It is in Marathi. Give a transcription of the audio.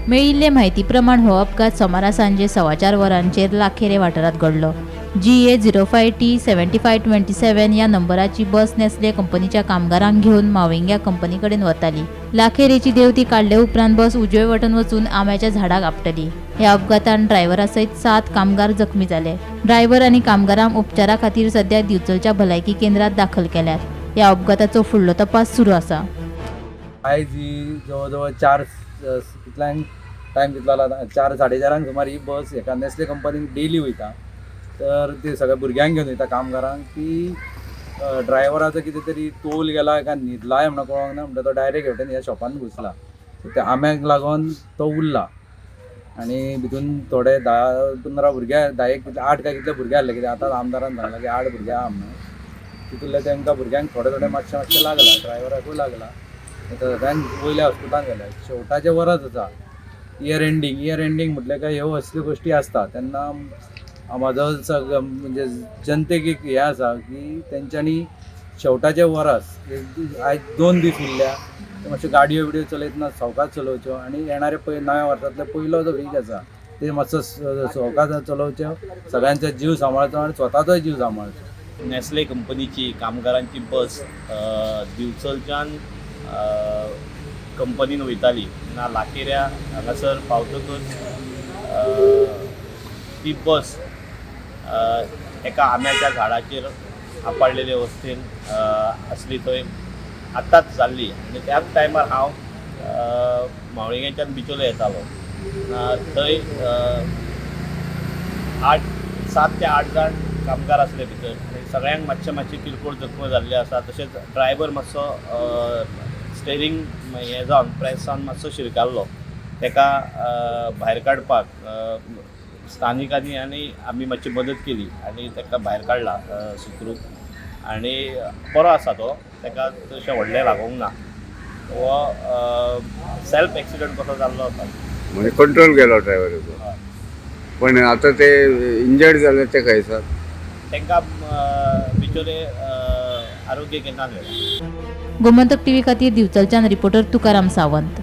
मेळिल्ले म्हायती प्रमाण हो अपघात सोमारा सांजे 4:15 वरांचेर लाखेरे वाठारात घडलो। GA05T7527 या नंबराची बस नेस्ले कंपनीच्या कामगारांक घेऊन माविंग्या कंपनी कडेन वताली। लाखेरेची देंवती काडले उपरांत बस उजवे वटेन वचून आंब्याच्या झाडाक आपटली। ह्या अपघातान ड्रायव्हरा सयत 7 कामगार जखमी जाले। ड्रायव्हर आनी कामगारांक उपचारा खातीर सध्या दिवचलच्या भलायकी केंद्रात दाखल केल्यात। ह्या अपघाताचो फुडलो तपास सुरू आसा। आयज ही जवळ 4 कितल्यान टायम दितलो 4-4:30 सुमार ही बस एका नेस्ले कंपनीक डेली वयता। तर ते सगळ्या भुरग्यांक घेवन वयता कामगारांक ती ड्रायव्हराचो कितें तरी तोल गेला काय न्हिदलाय म्हणून कळोंक ना। म्हणटा तो डायरेक्ट हेवटेन ह्या शॉपान घुसला। त्या आंब्याक लागून तो उरला आनी भितून थोडे 10-15 भुरगे 8 काय कितले भुरगे आसले कित्याक आतां आमदारान सांगलां की 8 भुरगे आहा म्हणून। तितूंतले तांकां भुरग्यांक थोडे मातशें लागला, ड्रायव्हराकूय लागला। सगळ्यांक वयल्या हॉस्पिटलान गेले। शेवटाचे वरच आसा इयर एंडींग म्हटल्यार काय ह्यो असल्यो गोश्टी आसता तेन्ना म्हाजो म्हणजे जनतेक एक हें आसा की तेंच्यांनी शेवटाचे वरस आयज 2 दीस उरल्या मातश्यो गाडयो बिडयो चलयतना सावकाश चलोवच्यो आनी येणारे नव्या वर्सांतलो पयलो जो वीक आसा ते मातसो सावकाश चलोवच्यो, सगळ्यांचो जीव सांबाळचो आनी स्वताचोय जीव सांबाळचो। नेस्ले कंपनीची कामगारांची बस दिवचलच्यान कंपनीन वयताली ना लाखेऱ्या हांगासर पावतकच ती बस एका आंब्याच्या झाडाचेर आपाळलेले अवस्थेन आसली थंय आतांच जाल्ली आनी त्याच टायमार हांव मावळिंगेच्यान बिचोले येतालो। थंय 7 ते 8 जाण कामगार आसले भितर आनी सगळ्यांक मातशे किरकोळ जखमी जाल्ले आसा। तशेंच ड्रायव्हर मातसो स्टेरींग हें जावन प्रेस जावन मातसो शिरकाल्लो। ताका भायर काडपाक स्थानिकांनी आनी आमी मातशी मदत केली आनी ताका भायर काडला सुखरूप आनी बरो आसा तो, ताका तशें व्हडलें लागोंक ना। हो सेल्फ एक्सिडंट कसो जाल्लो आसा म्हणजे कंट्रोल गेलो ड्रायव्हराचो। पण आता ते इंजर्ड जाले ते खंय आसात? तांकां बिचोले आरोग्य केंद्रान व्हेला। गोमंतक टीव्ही खातीर दिवचलच्यान रिपोर्टर तुकाराम सावंत।